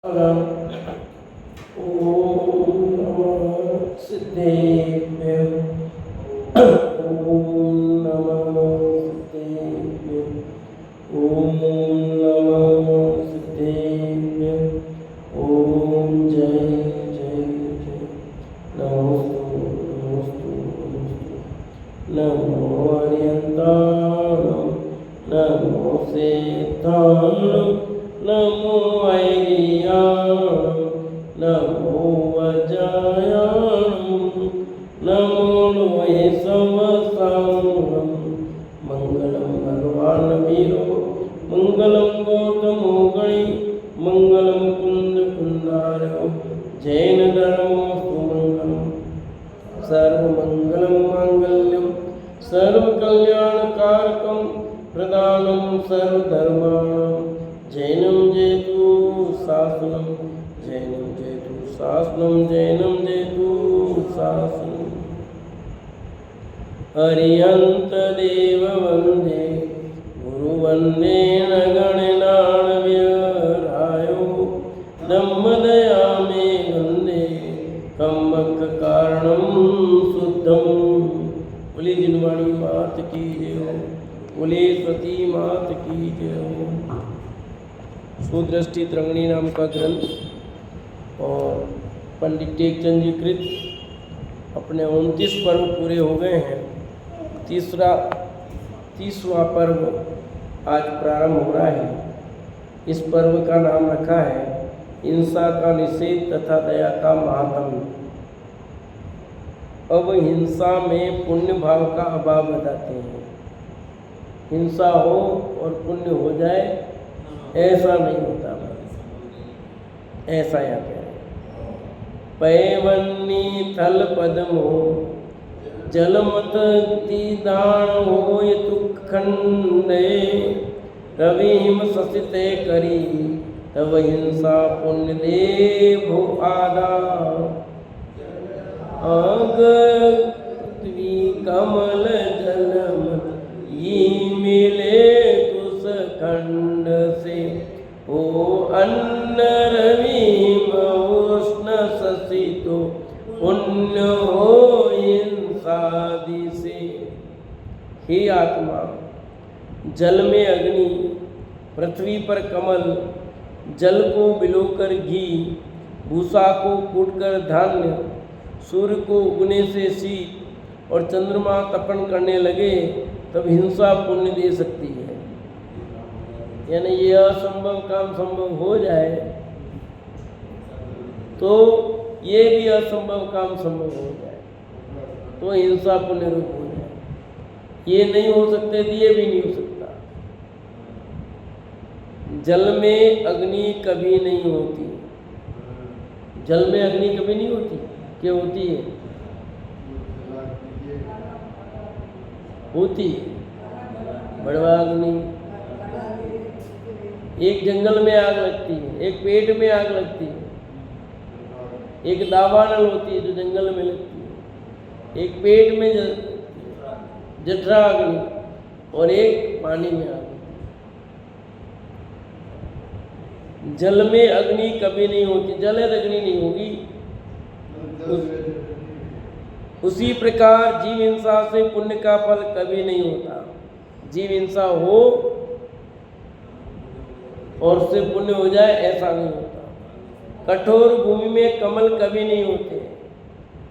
ओम नमः सिद्धेभ्यो। ओम नमः सिद्धेभ्यो। ओम नमः सिद्धेभ्यो। ओम जय जय जय। नमोस्तु नमोस्तु नमोस्तु। नमो अर्यन्ताणं नमो सेताणं नमो ऐर्याणं नमो वज्रायाणं नमो लोहे समसारणं। मंगलम भगवान वीरो मंगलम गौतमो गणि मंगलम कुंद कुंदारो जैन धर्मोस्तु मंगलम। सर्वमंगलम मांगल्यम सर्वकल्याणकारकं प्रदानं सर्वधर्माणां जैनं जयतु शासनं जैनं जयतु शासनं जैनं जयतु शासनं। हरियन्तदेव वन्दे गुरुवन्दे न गणनान्यरायो धम्मदयामे वन्दे कम्मककारणं शुद्धं। बोले जिनवाणी मात की जय हो, बोले सती मात की जय हो। सुदृष्टि तरंगिणी नाम का ग्रंथ और पंडित टेकचंद जी कृत अपने 29 पर्व पूरे हो गए हैं। तीसवा पर्व आज प्रारंभ हो रहा है। इस पर्व का नाम रखा है हिंसा का निषेध तथा दया का महात्म्य। अब हिंसा में पुण्य भाव का अभाव बताते हैं। हिंसा हो और पुण्य हो जाए ऐसा नहीं होता, ऐसा यहाँ कह रहे। पैवन्नी थल पद्मो जलमत दान हो खंडे रविम ससिते करी तब हिंसा पुण्य देव आदा। अगत्वी कमल जलमत ये मिले तुस खंड से ओ अन्न रवि उष्ण शशि तो पुण्य हो इंसादि से। हे आत्मा, जल में अग्नि, पृथ्वी पर कमल, जल को बिलोकर घी, भूसा को कूटकर धान्य, सूर्य को उगने से शीत और चंद्रमा तपन करने लगे तब हिंसा पुण्य दे सकती है। यानी ये असंभव काम संभव हो जाए तो ये भी असंभव काम संभव हो जाए तो हिंसा पुण्य रूप हो जाए। ये नहीं हो सकते तो ये भी नहीं हो सकता। जल में अग्नि कभी नहीं होती। जल में अग्नि कभी नहीं होती। क्या होती है? होती है बड़वा अग्नि। एक जंगल में आग लगती है, एक पेड़ में आग लगती है, एक दावानल होती है जो जंगल में लगती है, एक पेड़ में जठरा अग्नि और एक पानी में आग। जल में अग्नि कभी नहीं होती, जलद अग्नि नहीं होगी। उसी प्रकार जीव हिंसा से पुण्य का फल कभी नहीं होता। जीव हिंसा हो और उससे पुण्य हो जाए ऐसा नहीं होता। कठोर भूमि में कमल कभी नहीं होते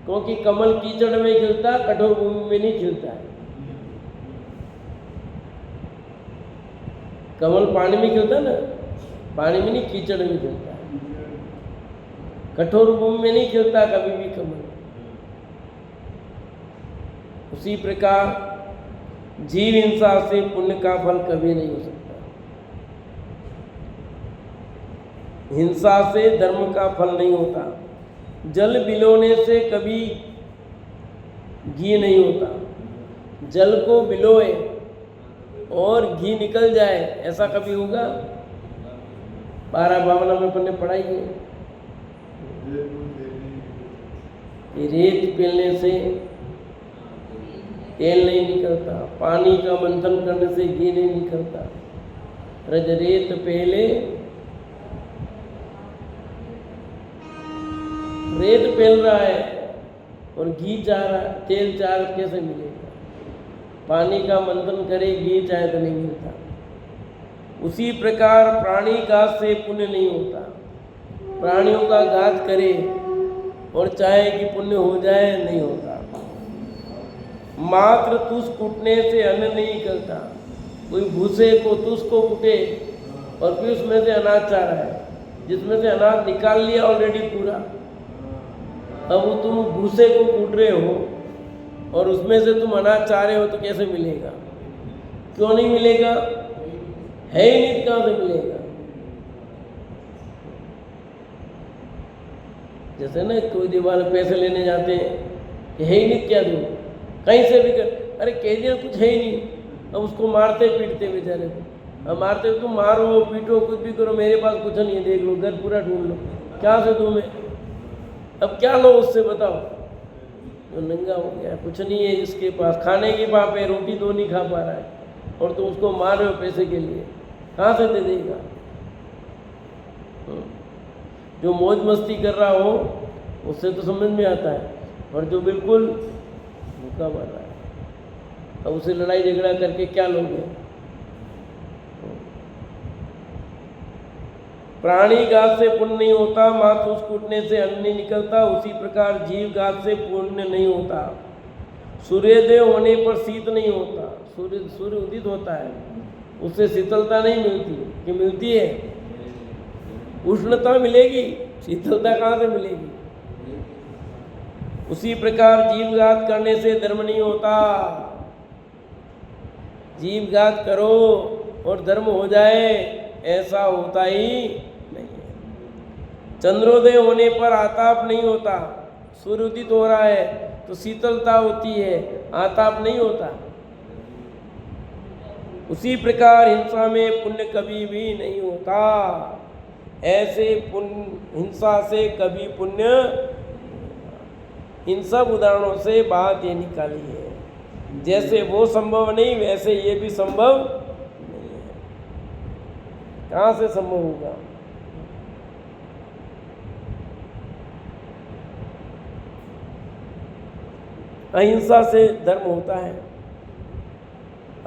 क्योंकि कमल कीचड़ में खिलता, कठोर भूमि में नहीं खिलता है। कमल पानी में खिलता ना, पानी में नहीं कीचड़ में खिलता है। कठोर भूमि में नहीं खिलता कभी भी कमल। उसी प्रकार जीव हिंसा से पुण्य का फल कभी नहीं हो सकता। हिंसा से धर्म का फल नहीं होता। जल बिलोने से कभी घी नहीं होता। जल को बिलोए और घी निकल जाए ऐसा कभी होगा? 1252 में अपन ने पढ़ाई है। रेत पीलने से तेल नहीं निकलता, पानी का मंथन करने से घी नहीं निकलता। रज रेत पहले रेत पेल रहा है और घी चाह रहा है, तेल चाह रहा, कैसे मिलेगा? पानी का मंथन करे, घी चाहे तो नहीं मिलता। उसी प्रकार प्राणी घात से पुण्य नहीं होता। प्राणियों का घात करे और चाहे कि पुण्य हो जाए, नहीं होता। मात्र तुस कूटने से अन्न नहीं निकलता। कोई भूसे को तुस को कूटे और फिर उसमें से अनाज चाह रहा है, जिसमें से अनाज निकाल लिया ऑलरेडी पूरा, अब वो तुम भूसे को कूट रहे हो और उसमें से तुम अनाज चाह रहे हो, तो कैसे मिलेगा? क्यों नहीं मिलेगा? है ही नहीं, कहाँ से मिलेगा? जैसे ना कोई दीवार पैसे लेने जाते हैं, है ही नहीं, क्या दूँ? कहीं से भी कर, अरे कह दिया कुछ है ही नहीं। अब उसको मारते पीटते बेचारे को। अब मारते तुम मारो पीटो कुछ भी करो, मेरे पास कुछ नहीं है, देख लो घर पूरा ढूंढ लो, क्या से दूँ मैं? अब क्या लो उससे, बताओ? तो नंगा हो गया, कुछ नहीं है इसके पास, खाने के पाप है, रोटी दो नहीं खा पा रहा है, और तुम उसको मार रहे हो पैसे के लिए, कहाँ से दे देगा? जो मौज मस्ती कर रहा हो उससे तो समझ में आता है, और जो बिल्कुल भूखा मर रहा है, अब उसे लड़ाई झगड़ा करके क्या लोगे? प्राणी घात से पुण्य नहीं होता, मात्र उस कूटने से अन्न नहीं निकलता। उसी प्रकार जीव घात से पुण्य नहीं होता। सूर्योदय होने पर शीत नहीं होता। सूर्य उदित होता है, उससे शीतलता नहीं मिलती, कि मिलती है? उष्णता मिलेगी, शीतलता कहाँ से मिलेगी? उसी प्रकार जीवघात करने से धर्म नहीं होता। जीवघात करो और धर्म हो जाए, ऐसा होता ही नहीं है। चंद्रोदय होने पर आताप नहीं होता। सूर्य उदित हो रहा है तो शीतलता होती है, आताप नहीं होता। उसी प्रकार हिंसा में पुण्य कभी भी नहीं होता। ऐसे हिंसा से कभी पुण्य, इन सब उदाहरणों से बात ये निकाली है। जैसे वो संभव नहीं, वैसे ये भी संभव नहीं है। कहाँ से संभव होगा? अहिंसा से धर्म होता है।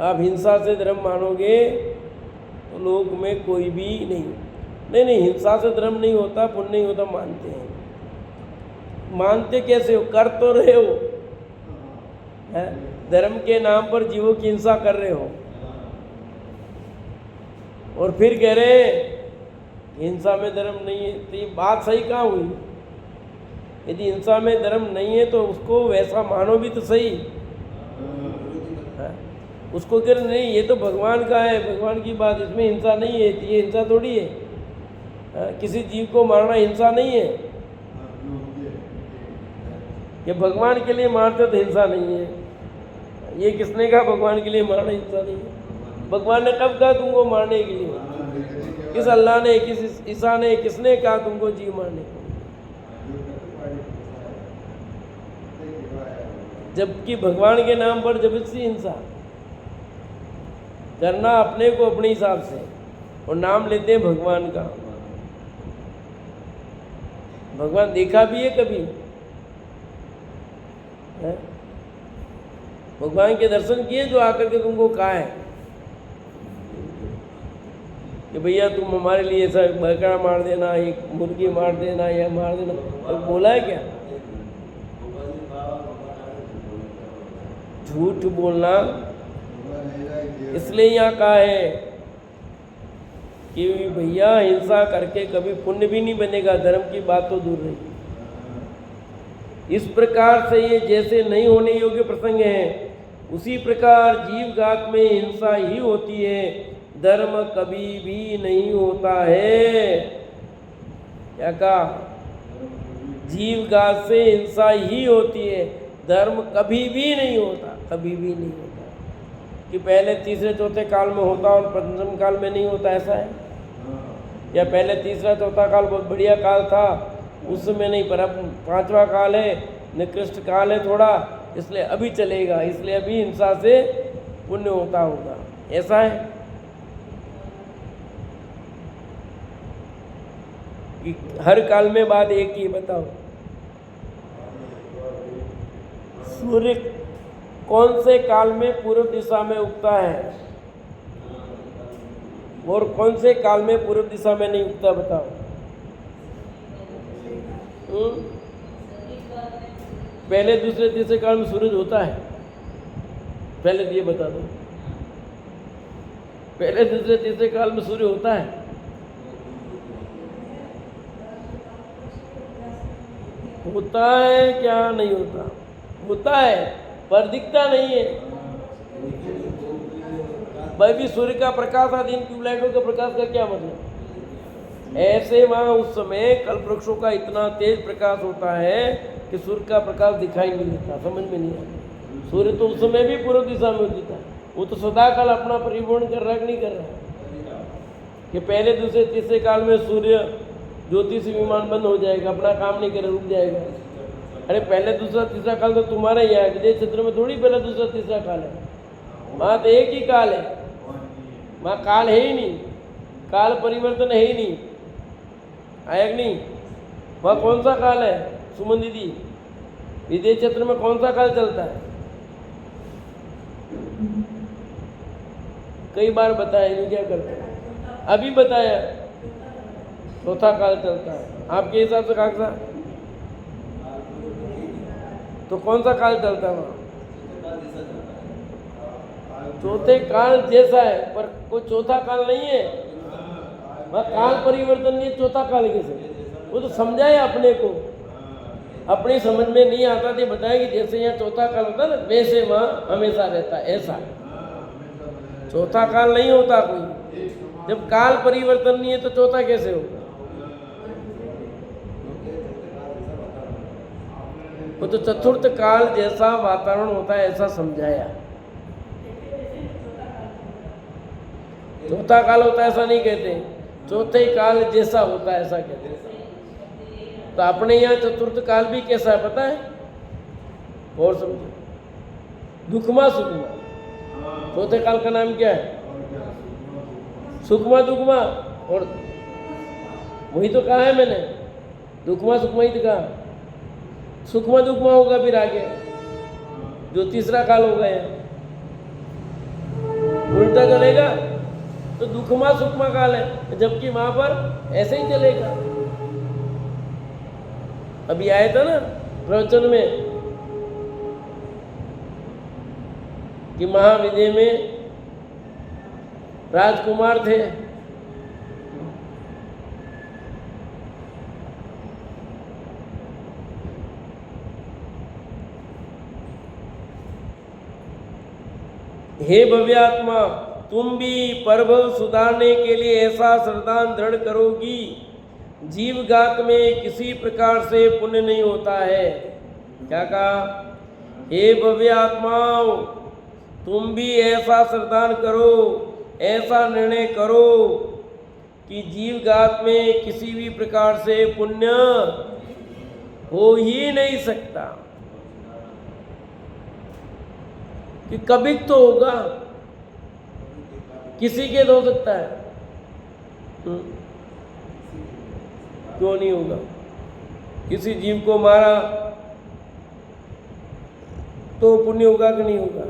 आप हिंसा से धर्म मानोगे तो लोक में कोई भी नहीं, हिंसा से धर्म नहीं होता, पुण्य नहीं होता, मानते हैं। मानते कैसे हो? कर तो रहे हो, है? धर्म के नाम पर जीवों की हिंसा कर रहे हो, और फिर कह रहे हिंसा में धर्म नहीं है। तो ये बात सही कहाँ हुई? यदि हिंसा में धर्म नहीं है तो उसको वैसा मानो भी तो सही है। उसको कह रहे नहीं, ये तो भगवान का है, भगवान की बात, इसमें हिंसा नहीं है। ये हिंसा थोड़ी है, किसी जीव को मारना हिंसा नहीं है। ये भगवान के लिए मारते तो हिंसा नहीं है। ये किसने कहा भगवान के लिए मारना हिंसा नहीं है? भगवान ने कब कहा तुमको मारने के लिए? किस अल्लाह ने, किस ईसा ने, किसने कहा तुमको जीव मारने को? जबकि भगवान के नाम पर जबरदस्ती हिंसा करना, अपने को अपने हिसाब से, और नाम लेते हैं भगवान का। भगवान देखा भी है कभी? है? भगवान के दर्शन किए जो आकर के तुमको कहा है कि भैया तुम हमारे लिए ऐसा बकरा मार देना, एक मुर्गी मार देना, या मार देना, तो बोला है क्या? झूठ बोलना। इसलिए यहाँ कहा है कि भैया हिंसा करके कभी पुण्य भी नहीं बनेगा, धर्म की बात तो दूर रही। इस प्रकार से ये जैसे नहीं होने योग्य प्रसंग है, उसी प्रकार जीवघात में हिंसा ही होती है, धर्म कभी भी नहीं होता है। क्या कहा? जीवघात से हिंसा ही होती है, धर्म कभी भी नहीं होता, कभी भी नहीं होता। कि पहले तीसरे चौथे काल में होता और पंचम काल में नहीं होता, ऐसा है? या पहले तीसरा चौथा काल बहुत बढ़िया काल था, उस समय नहीं, पर अब पांचवा काल है, निकृष्ट काल है थोड़ा, इसलिए अभी चलेगा, इसलिए अभी हिंसा से पुण्य होता होगा, ऐसा है? कि हर काल में बात एक ही, बताओ? सूर्य कौन से काल में पूर्व दिशा में उगता है और कौन से काल में पूर्व दिशा में नहीं उगता, बताओ। पहले दूसरे तीसरे काल में सूरज होता है? पहले ये बता दो, पहले दूसरे तीसरे काल में सूर्य होता है? होता है क्या? नहीं होता। होता है पर दिखता नहीं है। भाई भी सूर्य का प्रकाश आदि इन ट्यूबलाइटों के प्रकाश का क्या मतलब? ऐसे वहाँ उस समय कल्प वृक्षों का इतना तेज प्रकाश होता है कि सूर्य का प्रकाश दिखाई नहीं देता, समझ में नहीं आता। सूर्य तो उस समय भी पूर्व दिशा में उदिता है, वो तो सदा काल अपना परिभ्रमण कर रहा है कि नहीं कर रहा है? कि पहले दूसरे तीसरे काल में सूर्य ज्योति से विमान बंद हो जाएगा, अपना काम नहीं करे, रुक जाएगा। अरे पहले दूसरा तीसरा काल तो तुम्हारा ही है, विदेश क्षेत्र में थोड़ी पहला दूसरा तीसरा काल है। वहाँ तो एक ही काल है, वहाँ काल है ही नहीं, काल परिवर्तन है ही नहीं, आया कि नहीं? वहाँ कौन सा काल है सुमन दीदी? विदेश क्षेत्र में कौन सा काल चलता है? कई बार बताया, नहीं क्या करते हैं? अभी बताया चौथा काल चलता है। आपके हिसाब से काका तो कौन सा काल चलता है वहाँ? चौथे काल जैसा है पर कोई चौथा काल नहीं है, वहाँ काल परिवर्तन नहीं है, चौथा काल कैसे? वो तो समझाए अपने को, अपनी समझ में नहीं आता तो बताया कि जैसे यहाँ चौथा काल होता है ना, वैसे वहाँ हमेशा रहता है, ऐसा। चौथा काल नहीं होता कोई। जब काल परिवर्तन नहीं है तो चौथा कैसे होगा? वो तो चतुर्थ काल जैसा वातावरण होता है, ऐसा समझाया। चौथा काल होता है ऐसा नहीं कहते, चौथे काल जैसा होता है ऐसा कहते हैं। तो अपने यहाँ चतुर्थ काल भी कैसा है पता है? और समझो, दुखमा सुखमा। चौथे काल का नाम क्या है? सुखमा दुखमा। और वही तो कहा है मैंने, दुखमा सुखमा ही तो कहा। सुखमा दुखमा होगा फिर आगे जो तीसरा काल होगा, यहाँ उल्टा चलेगा तो दुखमा सुखमा काल है, जबकि वहां पर ऐसे ही चलेगा। अभी आया था ना प्रवचन में कि महाविद्य में राजकुमार थे, हे भव्यात्मा, तुम भी परभव सुधारने के लिए ऐसा श्रद्धान दृढ़ करोगी, जीवघात में किसी प्रकार से पुण्य नहीं होता है। क्या कहा? हे भव्यात्माओं, तुम भी ऐसा श्रद्धान करो, ऐसा निर्णय करो कि जीवघात में किसी भी प्रकार से पुण्य हो ही नहीं सकता। कि कभी तो होगा, किसी के तो हो सकता है, क्यों नहीं होगा? किसी जीव को मारा तो पुण्य होगा कि नहीं होगा?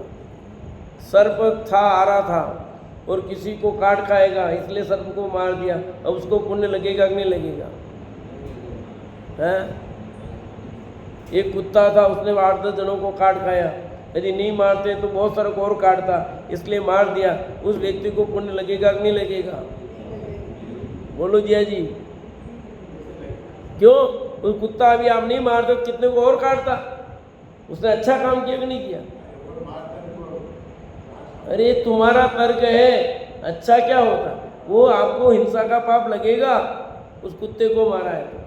सर्प था, आ रहा था और किसी को काट खाएगा, इसलिए सर्प को मार दिया, अब उसको पुण्य लगेगा कि नहीं लगेगा? हैं? एक कुत्ता था, उसने 8-10 जनों को काट खाया, यदि नहीं मारते तो बहुत सारे को और काटता, इसलिए मार दिया, उस व्यक्ति को पुण्य लगेगा कि नहीं लगेगा? बोलो जिया जी, क्यों? उस कुत्ता अभी आप नहीं मारते तो कितने को और काटता, उसने अच्छा काम किया कि नहीं किया? अरे तुम्हारा तर्क है, अच्छा क्या होता? वो आपको हिंसा का पाप लगेगा, उस कुत्ते को मारा है तो।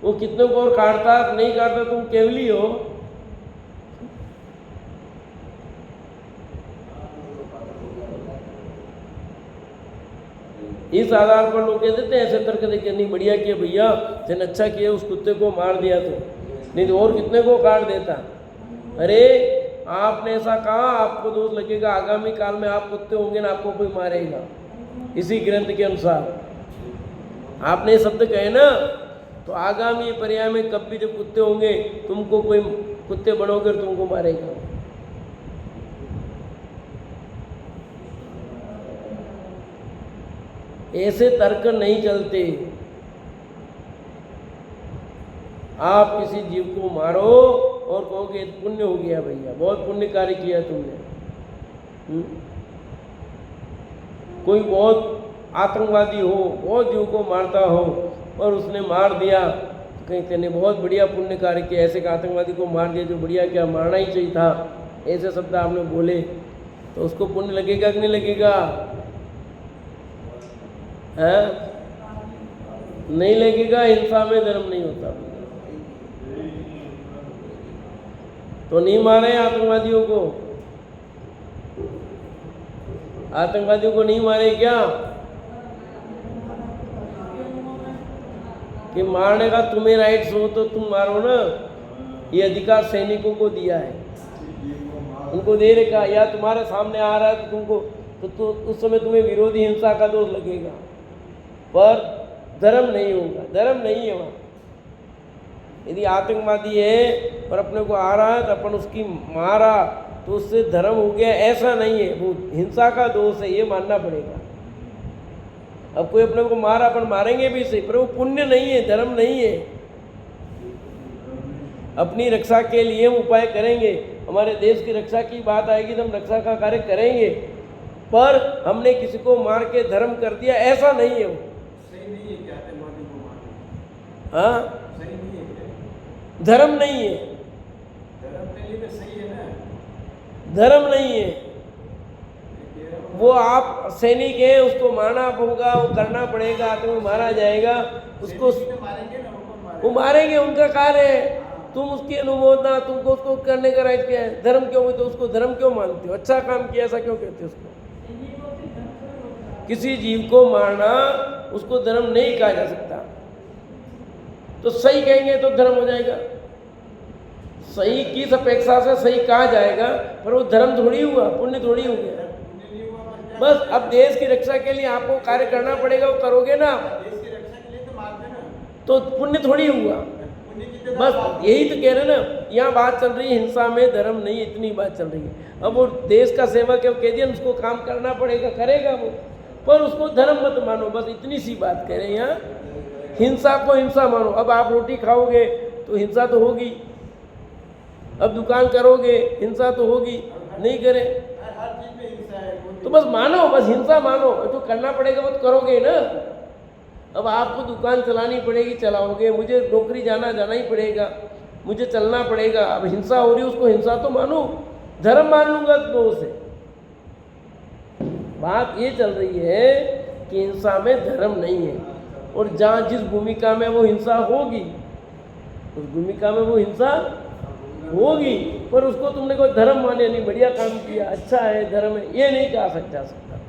वो कितने को और काटता नहीं काटता, तुम केवली हो। इस आधार पर लोग कह देते हैं, ऐसे तर्क देके नहीं बढ़िया किया भैया, जिन अच्छा किया उस कुत्ते को मार दिया तो, नहीं तो और कितने को काट देता। अरे आपने ऐसा कहा, आपको दोष लगेगा, आगामी काल में आप कुत्ते होंगे ना, आपको कोई मारेगा, इसी ग्रंथ के अनुसार। आपने शब्द कहे ना, तो आगामी पर्याय में कब भी जब कुत्ते होंगे तुमको कोई कुत्ते बनोगे और तुमको मारेगा। ऐसे तर्क नहीं चलते। आप किसी जीव को मारो और कहोगे पुण्य हो गया भैया, बहुत पुण्य कार्य किया तुमने। कोई बहुत आतंकवादी हो, बहुत जीव को मारता हो और उसने मार दिया तो कहीं तेने बहुत बढ़िया पुण्य कार्य किया, ऐसे का आतंकवादी को मार दिया जो बढ़िया क्या, मारना ही चाहिए था, ऐसे शब्द आपने बोले तो उसको पुण्य लगेगा कि नहीं लगेगा? है? नहीं लगेगा। हिंसा में धर्म नहीं होता। तो नहीं मारे आतंकवादियों को? आतंकवादियों को नहीं मारे क्या? कि मारने का तुम्हें राइट्स हो तो तुम मारो ना। ये अधिकार सैनिकों को दिया है, उनको दे रखा। या तुम्हारे सामने आ रहा है तो तुमको तो उस समय तुम्हें विरोधी हिंसा का दोष लगेगा, पर धर्म नहीं होगा। धर्म नहीं है वहाँ। यदि आतंकवादी है और अपने को आ रहा है तो अपन उसकी मारा तो उससे धर्म हो गया, ऐसा नहीं है। वो हिंसा का दोष है, ये मानना पड़ेगा। अब कोई अपने को मारा, अपन मारेंगे भी सही, पर वो पुण्य नहीं है, धर्म नहीं है। अपनी रक्षा के लिए हम उपाय करेंगे, हमारे देश की रक्षा की बात आएगी तो हम रक्षा का कार्य करेंगे, पर हमने किसी को मार के धर्म कर दिया, ऐसा नहीं है। वो सही नहीं है क्या? आतंकवादी को मारना हाँ सही नहीं है क्या? धर्म नहीं है। धर्म के लिए तो सही है ना। धर्म नहीं है वो। आप सैनिक है, उसको मारना होगा, वो करना पड़ेगा, आतंक मारा जाएगा, उसको मारेंगे ना, वो मारेंगे, उनका कार्य है। तुम उसकी अनुमोदना, तुमको उसको करने का राइट क्या है? धर्म क्यों? तो उसको धर्म क्यों मानते हो? अच्छा काम किया ऐसा क्यों कहते हो उसको? किसी जीव को मारना उसको धर्म नहीं कहा जा सकता। तो सही कहेंगे तो धर्म हो जाएगा। सही किस अपेक्षा से सही कहा जाएगा, पर वो धर्म थोड़ी हुआ, पुण्य थोड़ी हो गया। बस अब देश की रक्षा के लिए आपको कार्य करना पड़ेगा, वो करोगे ना, देश की रक्षा के लिए तो मारते ना, तो पुण्य थोड़ी हुआ। पुण्य की तो बस यही तो कह रहे ना, यहाँ बात चल रही है हिंसा में धर्म नहीं, इतनी बात चल रही है। अब वो देश का सेवक है, वो कह दिया उसको काम करना पड़ेगा, करेगा वो, पर उसको धर्म मत मानो। बस इतनी सी बात कह रहे हैं यहाँ। हिंसा को हिंसा मानो। अब आप रोटी खाओगे तो हिंसा तो होगी, अब दुकान करोगे हिंसा तो होगी, नहीं करे हर चीज में हिंसा है। तो बस मानो, बस हिंसा मानो। जो करना पड़ेगा वो तो करोगे ना। अब आपको दुकान चलानी पड़ेगी, चलाओगे, मुझे नौकरी जाना ही पड़ेगा, मुझे चलना पड़ेगा। अब हिंसा हो रही है, उसको हिंसा तो मानो, धर्म मान लूंगा तो दोष है। बात ये चल रही है कि हिंसा में धर्म नहीं है, और जहाँ जिस भूमिका में वो हिंसा होगी उस भूमिका में वो हिंसा होगी, पर उसको तुमने कोई धर्म माने नहीं, बढ़िया काम किया, अच्छा है, धर्म है, ये नहीं कहा जा सकता।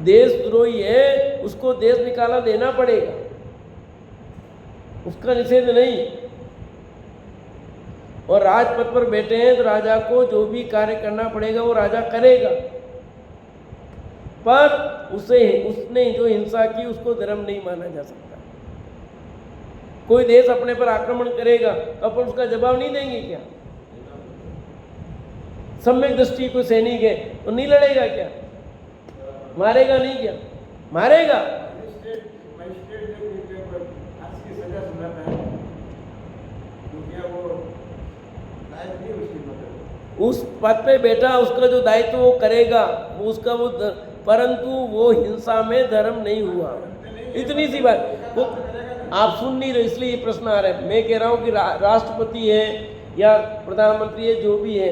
देशद्रोही है, उसको देश निकाला देना पड़ेगा, उसका निषेध नहीं। और राजपथ पर बैठे हैं तो राजा को जो भी कार्य करना पड़ेगा वो राजा करेगा, पर उसने जो हिंसा की उसको धर्म नहीं माना जा सकता। कोई देश अपने पर आक्रमण करेगा तो अपन उसका जवाब नहीं देंगे क्या? सम्यक दृष्टि कोई सैनिक है तो नहीं लड़ेगा क्या? मारेगा नहीं क्या? मारेगा। उस पद पे बैठा, उसका जो दायित्व वो करेगा, वो उसका वो, परंतु वो हिंसा में धर्म नहीं हुआ। इतनी सी बात। वो आप सुन नहीं रहे इसलिए ये प्रश्न आ रहा है। मैं कह रहा हूँ कि राष्ट्रपति है या प्रधानमंत्री है, जो भी है,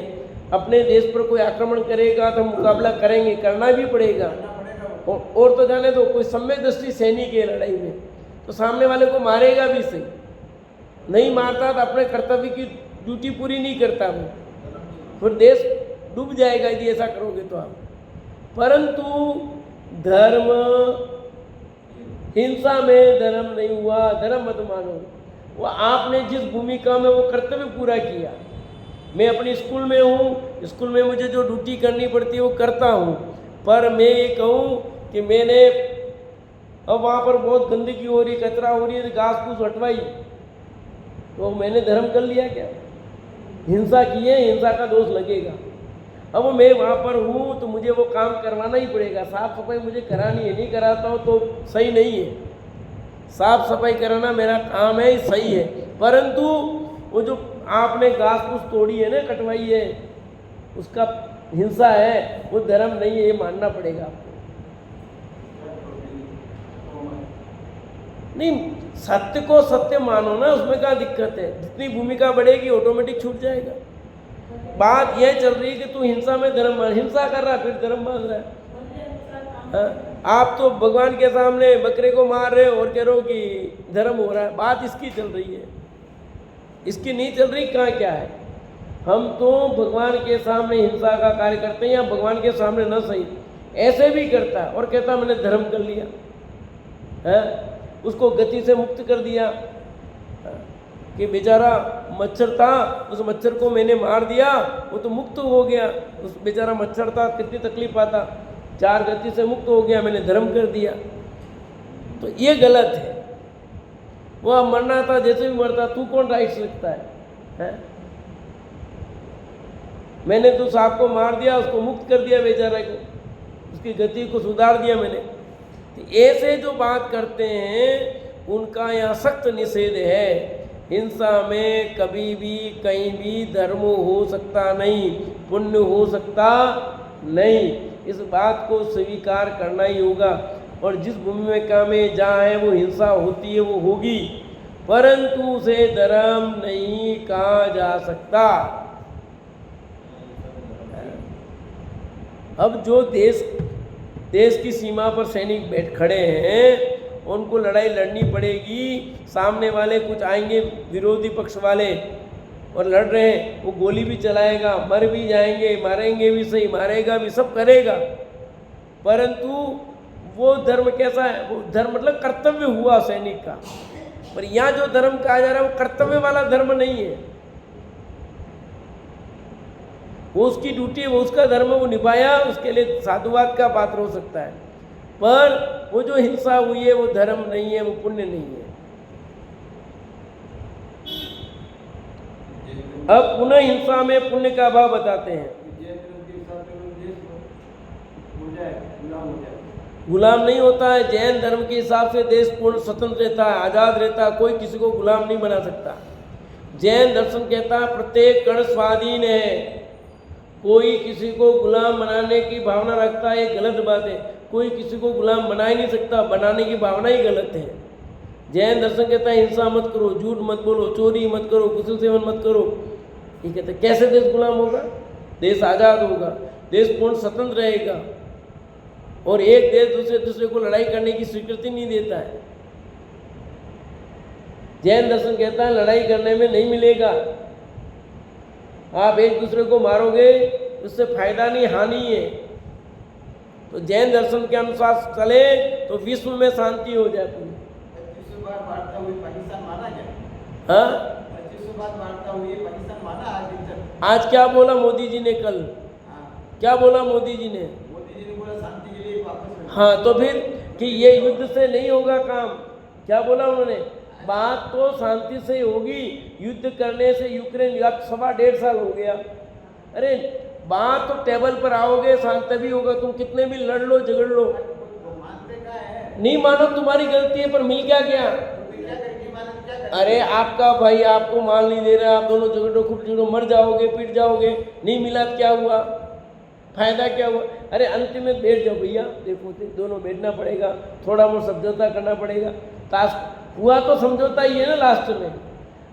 अपने देश पर कोई आक्रमण करेगा तो मुकाबला करेंगे, करना भी पड़ेगा। और तो जाने दो, कोई सम्यक दृष्टि सैनिक है लड़ाई में तो सामने वाले को मारेगा भी सही, नहीं मारता तो अपने कर्तव्य की ड्यूटी पूरी नहीं करता वो, फिर देश डूब जाएगा यदि ऐसा करोगे तो आप। परंतु धर्म, हिंसा में धर्म नहीं हुआ, धर्म मत मानो। वो आपने जिस भूमिका में वो कर्तव्य पूरा किया। मैं अपनी स्कूल में हूँ, स्कूल में मुझे जो ड्यूटी करनी पड़ती है वो करता हूँ, पर मैं ये कहूँ कि मैंने अब वहाँ पर बहुत गंदगी हो रही, कचरा हो रही है, घास फूस हटवाई, तो मैंने धर्म कर लिया क्या? हिंसा की है, हिंसा का दोष लगेगा। अब मैं वहाँ पर हूँ तो मुझे वो काम करवाना ही पड़ेगा। साफ सफाई मुझे करानी है, नहीं कराता हूँ तो सही नहीं है। साफ सफाई कराना मेरा काम है, सही है, परंतु वो जो आपने घास फूस तोड़ी है ना, कटवाई है, उसका हिंसा है, वो धर्म नहीं है, ये मानना पड़ेगा आपको। नहीं, सत्य को सत्य मानो ना, उसमें क्या दिक्कत है? जितनी भूमिका बढ़ेगी ऑटोमेटिक छूट जाएगा। बात यह चल रही है कि तू हिंसा में धर्म मान, हिंसा कर रहा है फिर धर्म मान रहा है। हाँ? आप तो भगवान के सामने बकरे को मार रहे हो और कह रहे हो कि धर्म हो रहा है। बात इसकी चल रही है, इसकी नहीं चल रही। कहाँ क्या है? हम तो भगवान के सामने हिंसा का कार्य करते हैं, या भगवान के सामने न सही ऐसे भी करता है और कहता मैंने धर्म कर लिया है, उसको गति से मुक्त कर दिया कि बेचारा मच्छर था, उस मच्छर को मैंने मार दिया, वो तो मुक्त हो गया। उस बेचारा मच्छर था, कितनी तकलीफ आता, 4 गति से मुक्त हो गया, मैंने धर्म कर दिया। तो ये गलत है। वो अब मरना था, जैसे भी मरता, तू कौन राइट्स रखता है? मैंने तो सांप को मार दिया, उसको मुक्त कर दिया बेचारा को, उसकी गति को सुधार दिया मैंने। तो ऐसे जो बात करते हैं उनका यहाँ सख्त निषेध है। हिंसा में कभी भी कहीं भी धर्म हो सकता नहीं, पुण्य हो सकता नहीं। इस बात को स्वीकार करना ही होगा। और जिस भूमिका में जहाँ है वो हिंसा होती है, वो होगी, परंतु उसे धर्म नहीं कहा जा सकता। अब जो देश की सीमा पर सैनिक बैठ खड़े हैं, उनको लड़ाई लड़नी पड़ेगी। सामने वाले कुछ आएंगे विरोधी पक्ष वाले और लड़ रहे हैं, वो गोली भी चलाएगा, मर भी जाएंगे, मारेंगे भी सही, मारेगा भी, सब करेगा, परंतु वो धर्म कैसा है? वो धर्म मतलब कर्तव्य हुआ सैनिक का। पर यहाँ जो धर्म कहा जा रहा है वो कर्तव्य वाला धर्म नहीं है। वो उसकी ड्यूटी है, वो उसका धर्म है, वो निभाया, उसके लिए साधुवाद का पात्र हो सकता है। पर वो जो हिंसा हुई है वो धर्म नहीं है, वो पुण्य नहीं है। अब पुनः हिंसा में पुण्य का भाव बताते हैं। गुलाम नहीं होता है। जैन धर्म के हिसाब से देश पूर्ण स्वतंत्र रहता है, आज़ाद रहता है, कोई किसी को गुलाम नहीं बना सकता। जैन दर्शन कहता है प्रत्येक कण स्वाधीन है, कोई किसी को गुलाम बनाने की भावना रखता है, ये गलत बात है। कोई किसी को गुलाम बना ही नहीं सकता, बनाने की भावना ही गलत है। जैन दर्शन कहता है हिंसा मत करो, झूठ मत बोलो, चोरी मत करो, कुशल सेवन मत करो। ये कहते हैं कैसे देश गुलाम होगा? देश आज़ाद होगा, देश पूर्ण स्वतंत्र रहेगा, और एक देश दूसरे को लड़ाई करने की स्वीकृति नहीं देता है। जैन दर्शन कहता है लड़ाई करने में नहीं मिलेगा, आप एक दूसरे को मारोगे उससे फायदा नहीं, हानि है। तो जैन दर्शन के अनुसार चले तो विश्व में शांति हो जाए पूरी। हाँ, आज क्या बोला मोदी जी ने? कल क्या बोला मोदी जी ने? हाँ, तो फिर कि ये युद्ध से नहीं होगा काम, क्या बोला उन्होंने? बात तो शांति से होगी, युद्ध करने से यूक्रेन 1.5 साल हो गया। अरे बात तो टेबल पर आओगे, शांति भी होगा। तुम कितने भी लड़ लो, झगड़ लो, नहीं मानो तुम्हारी गलती है, पर मिल क्या गया? अरे आपका भाई आपको मान नहीं दे रहा, आप दोनों झगड़ो, खूब झगड़ो, मर जाओगे, पीट जाओगे, नहीं मिला क्या हुआ? फायदा क्या हुआ? अरे अंतिम में बैठ जाओ भैया, देखो दोनों बैठना पड़ेगा, थोड़ा बहुत समझौता करना पड़ेगा। ताश हुआ तो समझौता ही है ना लास्ट में।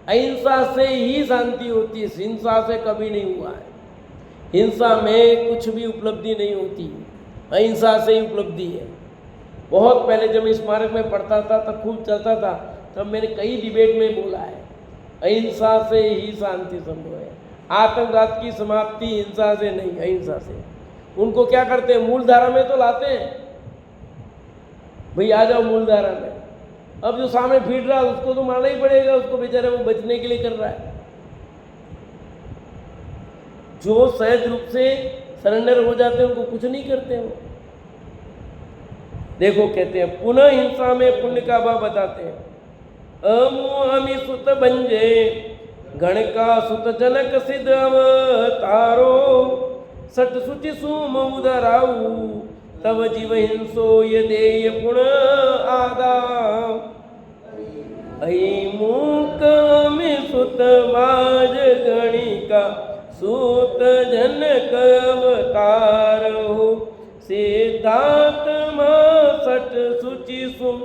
अहिंसा से ही शांति होती है, हिंसा से कभी नहीं हुआ है। हिंसा में कुछ भी उपलब्धि नहीं होती, अहिंसा से ही उपलब्धि है। बहुत पहले जब मैं स्मारक में पढ़ता था तब खूब चलता था, तब मैंने कई डिबेट में बोला है अहिंसा से ही शांति संभव है। आतंकवाद की समाप्ति हिंसा से नहीं, अहिंसा से। उनको क्या करते हैं, मूल धारा में तो लाते हैं, भाई आ जाओ मूल धारा में। अब जो सामने भीड़ रहा है उसको तो मारना ही पड़ेगा, उसको बेचारे वो बचने के लिए कर रहा है। जो सहज रूप से सरेंडर हो जाते हैं उनको कुछ नहीं करते वो। देखो कहते हैं पुनः हिंसा में पुण्य का भाव बताते हैं। अमु सुत बंजे गण का सुत जनक सिद्ध अवतारो सट सुचि सुम उदराऊ तब जीव हिंसो ये देय पुण आदा मूक में सुत बाज गणिका सूत जनक अवतार हो सिद्धात्मा सट सुचि सुम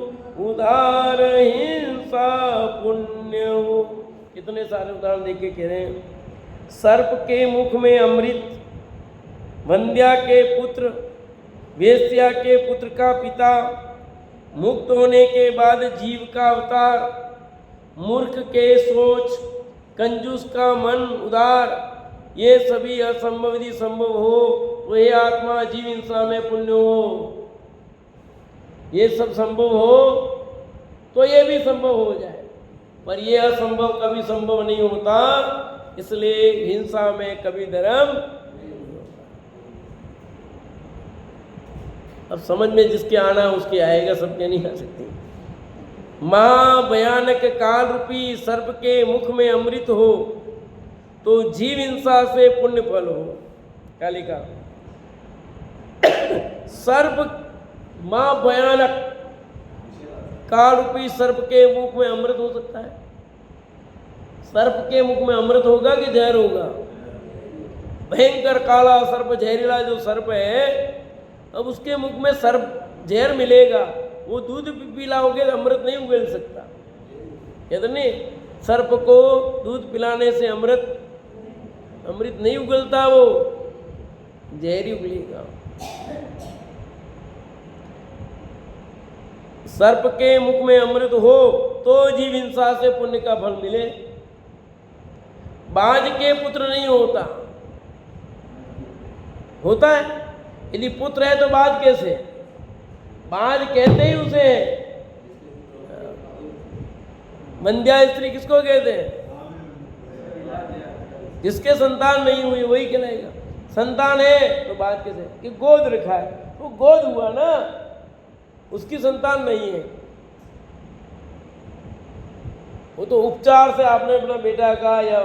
उदार हिंसा पुण्य हो। कितने सारे उदाहरण देख के कह रहे हैं। सर्प के मुख में अमृत, वंद्या के पुत्र, वेश्या के पुत्र का पिता, मुक्त होने के बाद जीव का अवतार, मूर्ख के सोच, कंजूस का मन उदार, ये सभी असंभव यदि संभव हो तो ये आत्मा जीव इंसान में पुण्य हो। ये सब संभव हो तो ये भी संभव हो जाए, पर ये असंभव कभी संभव नहीं होता, इसलिए हिंसा में कभी धर्म नहीं होता। अब समझ में जिसके आना उसके आएगा, सबके नहीं आ सकती। माँ भयानक काल रूपी सर्प के मुख में अमृत हो तो जीव हिंसा से पुण्य फल हो। कालिका सर्प, माँ भयानक काल रूपी सर्प के मुख में अमृत हो सकता है? सर्प के मुख में अमृत होगा कि जहर होगा? भयंकर काला सर्प, जहरीला जो सर्प है, अब उसके मुख में सर्प जहर मिलेगा, वो दूध पिलाओगे तो अमृत नहीं उगल सकता। कहते नहीं, सर्प को दूध पिलाने से अमृत नहीं उगलता, वो जहर ही उगलेगा। सर्प के मुख में अमृत हो तो जीव हिंसा से पुण्य का फल मिले। बाज के पुत्र नहीं होता, होता है? यदि पुत्र है तो बाज कैसे? बाज कहते ही उसे है। वंध्या स्त्री किसको कहते हैं? जिसके संतान नहीं हुई वही कहलाएगा। संतान है तो बाज कैसे? कि गोद रखा है, वो गोद हुआ ना, उसकी संतान नहीं है। वो तो उपचार से आपने अपना बेटा का या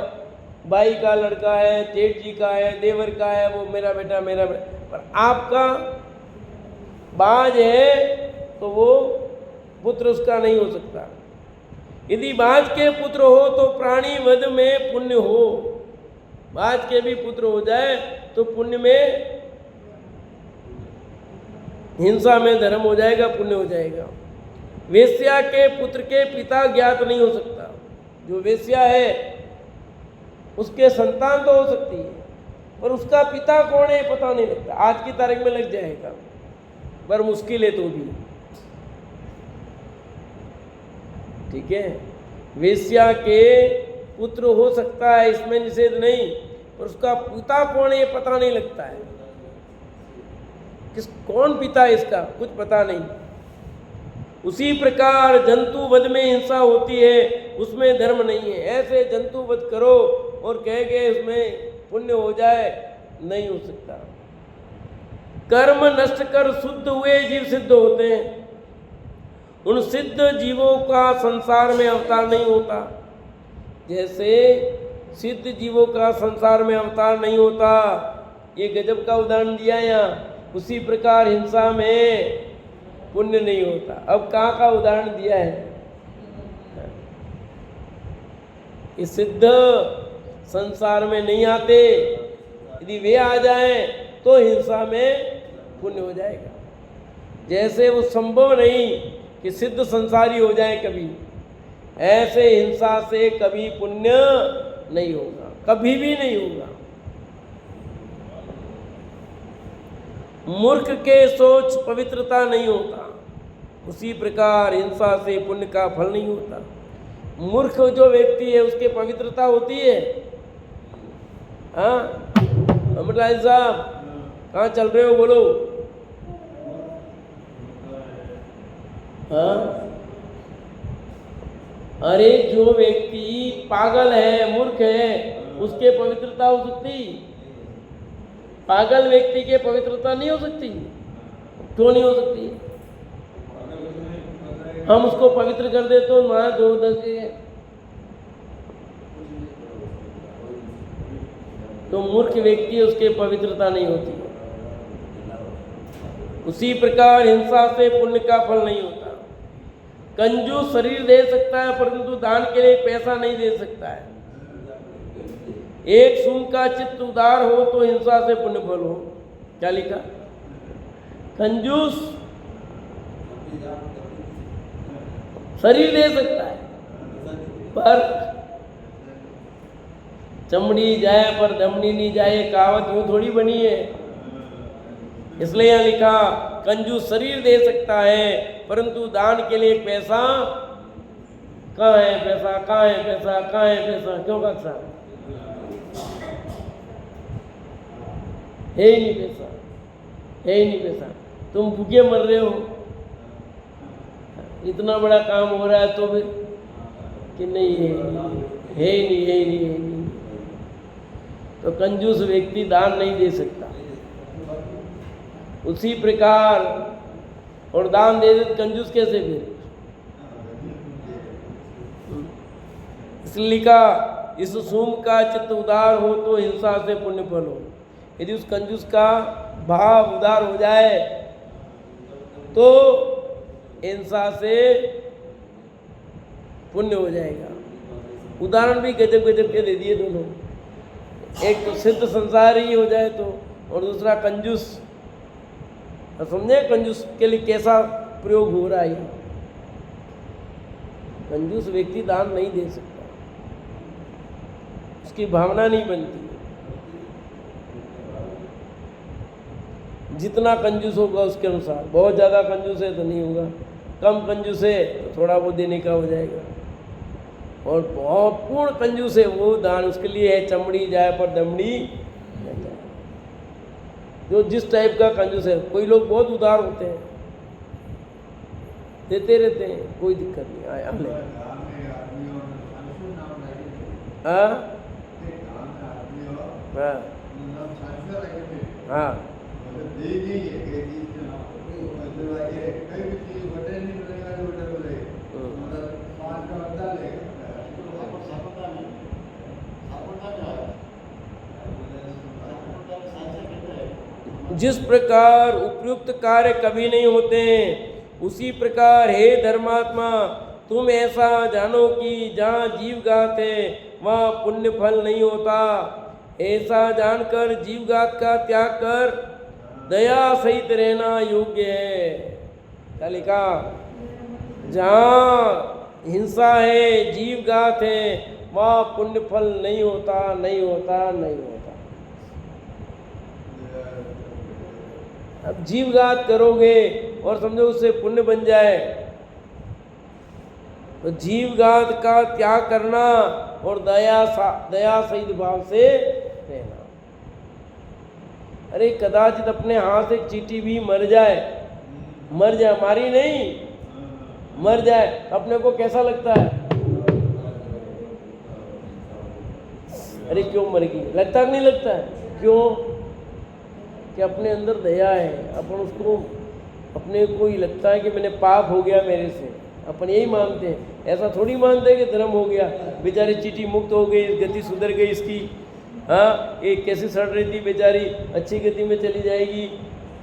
भाई का लड़का है, जेठ जी का है, देवर का है, वो मेरा बेटा मेरा बेटा, पर आपका बाज है तो वो पुत्र उसका नहीं हो सकता। यदि बाज के पुत्र हो तो प्राणी वध में पुण्य हो, बाज के भी पुत्र हो जाए तो पुण्य में, हिंसा में धर्म हो जाएगा, पुण्य हो जाएगा। वेश्या के पुत्र के पिता ज्ञात नहीं हो सकता। जो वेश्या है उसके संतान तो हो सकती है, पर उसका पिता कौन है पता नहीं लगता। आज की तारीख में लग जाएगा, पर मुश्किल है तो भी। ठीक है, वेश्या के पुत्र हो सकता है, इसमें निषेध नहीं, पर उसका पिता कौन है पता नहीं लगता है। कौन पिता है इसका, कुछ पता नहीं। उसी प्रकार जंतु वध में हिंसा होती है, उसमें धर्म नहीं है। ऐसे जंतु वध करो और कह के उसमें पुण्य हो जाए, नहीं हो सकता। कर्म नष्ट कर शुद्ध हुए जीव सिद्ध होते हैं। उन सिद्ध जीवों का संसार में अवतार नहीं होता। जैसे सिद्ध जीवों का संसार में अवतार नहीं होता, ये गजब का उदाहरण दिया यहाँ। उसी प्रकार हिंसा में पुण्य नहीं होता। अब कहाँ का उदाहरण दिया है? ये सिद्ध संसार में नहीं आते, यदि वे आ जाएं तो हिंसा में पुण्य हो जाएगा। जैसे वो संभव नहीं कि सिद्ध संसारी हो जाए कभी, ऐसे हिंसा से कभी पुण्य नहीं होगा, कभी भी नहीं होगा। मूर्ख के सोच पवित्रता नहीं होता, उसी प्रकार हिंसा से पुण्य का फल नहीं होता। मूर्ख जो व्यक्ति है उसके पवित्रता होती है। हाँ अमरलाल साहब कहाँ चल रहे हो, बोलो। हाँ, अरे जो व्यक्ति पागल है, मूर्ख है, उसके पवित्रता हो सकती? पागल व्यक्ति के पवित्रता नहीं हो सकती। क्यों नहीं हो सकती? हम उसको पवित्र कर दे तो वहाँ दो तो मूर्ख व्यक्ति उसके पवित्रता नहीं होती। उसी प्रकार हिंसा से पुण्य का फल नहीं होता। कंजूस शरीर दे सकता है परंतु दान के लिए पैसा नहीं दे सकता है। एक सुन का चित्त उदार हो तो हिंसा से पुण्य फल हो। क्या लिखा? कंजूस शरीर दे सकता है पर चमड़ी जाए पर दमड़ी नहीं जाए, कहावत यूं थोड़ी बनी है। इसलिए यहाँ लिखा कंजूस शरीर दे सकता है परंतु दान के लिए पैसा कहाँ है? पैसा कहाँ है? पैसा कहाँ है? पैसा क्यों कक्षा है ही नहीं पैसा, है ही नहीं पैसा। तुम भूखे मर रहे हो, इतना बड़ा काम हो रहा है तो फिर कि नहीं है ही नहीं, है ही नहीं। तो कंजूस व्यक्ति दान नहीं दे सकता। उसी प्रकार और दान दे दे तो कंजूस कैसे फिर? इसलिए लिखा इस सूम का चित्त उदार हो तो हिंसा से पुण्य फल हो। यदि उस कंजूस का भाव उदार हो जाए तो हिंसा से पुण्य हो जाएगा। उदाहरण भी गजब गजब के दे दिए दोनों। एक तो सिद्ध संसारी हो जाए तो, और दूसरा कंजूस। समझे कंजूस के लिए कैसा प्रयोग हो रहा है? कंजूस व्यक्ति दान नहीं दे सकता, उसकी भावना नहीं बनती। जितना कंजूस होगा उसके अनुसार। बहुत ज़्यादा कंजूस है तो नहीं होगा, कम कंजूस है तो थोड़ा बहुत देने का हो जाएगा, और बहुत पूर्ण कंजूस है वो दान उसके लिए है चमड़ी जाए पर दमड़ी न जाए। जो जिस टाइप का कंजूस है। कोई लोग बहुत उदार होते हैं, देते रहते हैं, कोई दिक्कत नहीं आया हमें। हाँ जिस प्रकार उपयुक्त कार्य कभी नहीं होते हैं, उसी प्रकार हे धर्मात्मा तुम ऐसा जानो कि जहाँ जीवघात है वहाँ पुण्य फल नहीं होता। ऐसा जानकर जीवघात का त्याग कर दया सहित रहना योग्य है। क्या लिखा? जहाँ हिंसा है, जीवघात है, वहाँ पुण्य फल नहीं होता, नहीं होता, नहीं होता। अब जीवघात करोगे और समझो उससे पुण्य बन जाए तो जीवघात का त्याग करना और दया सहित भाव से रहना। अरे कदाचित अपने हाथ एक चींटी भी मर जाए, मारी नहीं, मर जाए, अपने को कैसा लगता है? अरे क्यों मर गई? लगता नहीं लगता है? क्यों? कि अपने अंदर दया है। अपन उसको अपने को ही लगता है कि मैंने पाप हो गया मेरे से, अपन यही मानते हैं। ऐसा थोड़ी मानते हैं कि धर्म हो गया, बेचारी चींटी मुक्त हो गई, गति सुधर गई इसकी। हाँ, एक कैसी सड़ रही थी बेचारी, अच्छी गति में चली जाएगी,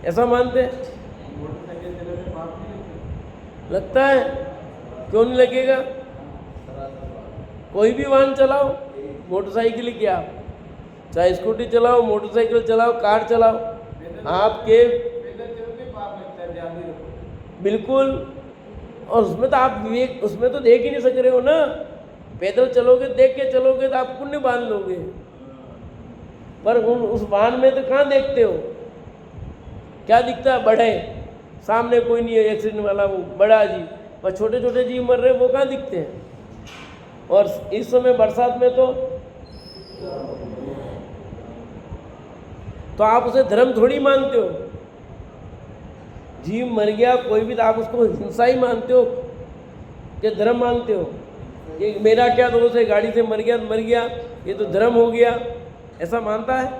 ऐसा मानते हैं? लगता है? क्यों नहीं लगेगा? कोई भी वाहन चलाओ, मोटरसाइकिल क्या, चाहे स्कूटी चलाओ, मोटरसाइकिल चलाओ, कार चलाओ, आपके बिल्कुल। और उसमें तो आप विवेक, उसमें तो देख ही नहीं सक रहे हो ना। पैदल चलोगे, देख के चलोगे तो आप पुण्य बांध लोगे, पर उस वाहन में तो कहाँ देखते हो? क्या दिखता है? बड़े सामने कोई नहीं है, एक्सीडेंट वाला वो बड़ा जी, पर छोटे छोटे जीव मर रहे वो कहाँ दिखते हैं? और इस समय बरसात में तो आप उसे धर्म थोड़ी मानते हो। जीव मर गया कोई भी तो आप उसको हिंसा ही मानते हो कि धर्म मानते हो? कि मेरा क्या दोष है, गाड़ी से मर गया तो मर गया, ये तो धर्म हो गया, ऐसा मानता है?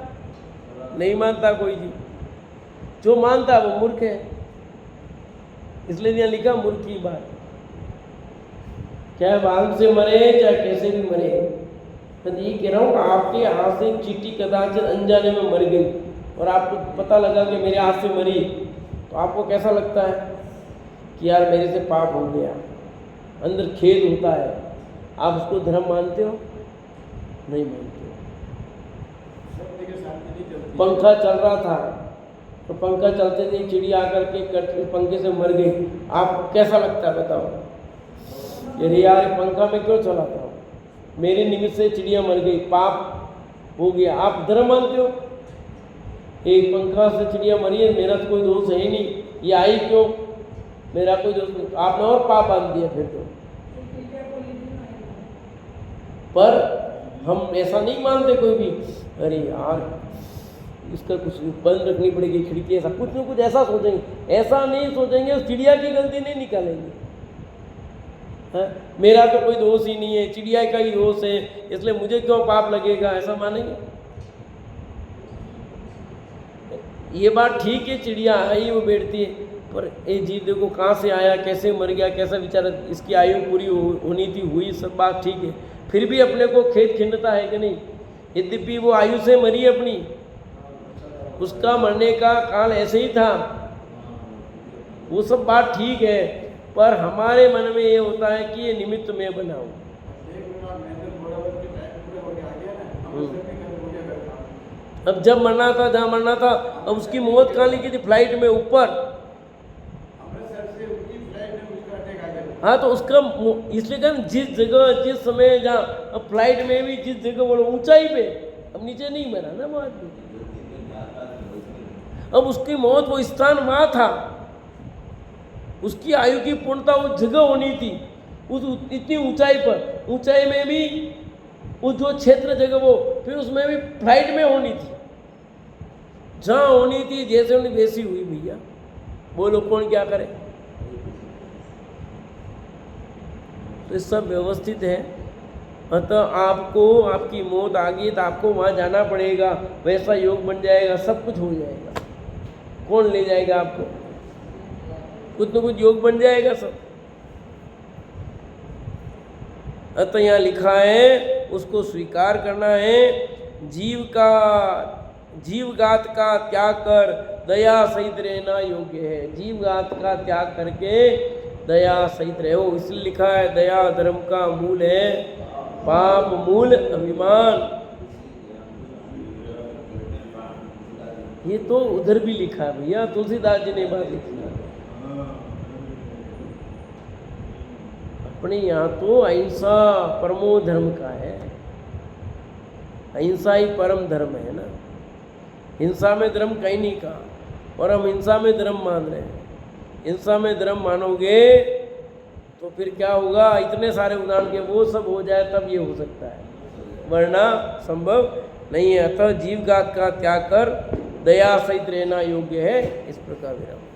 नहीं मानता कोई जी। जो मानता है वो मूर्ख है। इसलिए यहाँ लिखा मूर्ख की बात। चाहे बाल से मरे चाहे कैसे भी मरे। मैं ये कह रहा हूँ कि आपके हाथ से एक चींटी कदाचित अनजाने में मर गई और आपको पता लगा कि मेरे हाथ से मरी, तो आपको कैसा लगता है कि यार मेरे से पाप हो गया, अंदर खेद होता है। आप उसको धर्म मानते हो? नहीं मानते हो। सब जगह शांति नहीं चलती। पंखा चल रहा था तो पंखा चलते थे चिड़िया आकर के कट पंखे से मर गई, आपको कैसा लगता है बताओ? अरे यार ये पंखा मैं क्यों चलाता हूँ, मेरे निमित्त से चिड़िया मर गई, पाप हो गया। आप धर्म मानते हो? एक पंखा से चिड़िया मरी है, मेरा तो कोई दोष है ही नहीं, ये आई क्यों, मेरा कोई दोष नहीं। आपने और पाप बांध दिया फिर तो। पर हम ऐसा नहीं मानते कोई भी, अरे यार इसका कुछ बंद रखनी पड़ेगी खिड़की, ऐसा कुछ न कुछ ऐसा सोचेंगे। ऐसा नहीं सोचेंगे, उस चिड़िया की गलती नहीं निकालेंगे। हाँ? मेरा तो कोई दोष ही नहीं है, चिड़िया का ही दोष है, इसलिए मुझे क्यों पाप लगेगा, ऐसा मानेंगे? ये बात ठीक है, चिड़िया आई वो बैठती है, पर ये जीव देखो कहाँ से आया, कैसे मर गया, कैसा बेचारा, इसकी आयु पूरी होनी थी, हुई, सब बात ठीक है, फिर भी अपने को खेद खिन्नता है कि नहीं? यद्यपि वो आयु से मरी अपनी, उसका मरने का काल ऐसे ही था, वो सब बात ठीक है, पर हमारे मन में ये होता है कि ये निमित्त मैं बनाऊं। अब जब मरना था, जहाँ मरना था, अब उसकी मौत कहाँ लिखी थी? फ्लाइट में ऊपर। हाँ तो उसका इसलिए कहा जिस जगह जिस समय जहाँ, अब फ्लाइट में भी जिस जगह बोलो ऊंचाई पे, अब नीचे नहीं मरा ना वो आदमी, अब उसकी मौत वो स्थान वहाँ था, उसकी आयु की पूर्णता उस जगह होनी थी, उस इतनी ऊंचाई पर, ऊंचाई में भी वो जो क्षेत्र जगह वो, फिर उसमें भी फ्लाइट में होनी थी, जहाँ होनी थी जैसे होनी वैसी हुई भैया, बोलो कौन क्या करे? तो ये सब व्यवस्थित है। अतः आपको आपकी मौत आ गई तो आपको वहाँ जाना पड़ेगा, वैसा योग बन जाएगा, सब कुछ हो जाएगा। कौन ले जाएगा आपको? कुछ न कुछ योग बन जाएगा सब। अतः यहाँ लिखा है उसको स्वीकार करना है। जीवघात का त्याग कर दया सहित रहना योग्य है। जीवघात का त्याग करके दया सहित रहो, इसलिए लिखा है दया धर्म का मूल है, पाप मूल अभिमान। ये तो उधर भी लिखा है भैया, तुलसीदास जी ने बात लिखी है। अपने यहाँ तो अहिंसा परमो धर्म का है, अहिंसा ही परम धर्म है ना। हिंसा में धर्म कहीं नहीं कहा, और हम हिंसा में धर्म मान रहे हैं। हिंसा में धर्म मानोगे तो फिर क्या होगा? इतने सारे उदाहरण के वो सब हो जाए तब ये हो सकता है, वरना संभव नहीं है। अतः जीवघात का त्याग कर दया सहित रहना योग्य है। इस प्रकार विराम।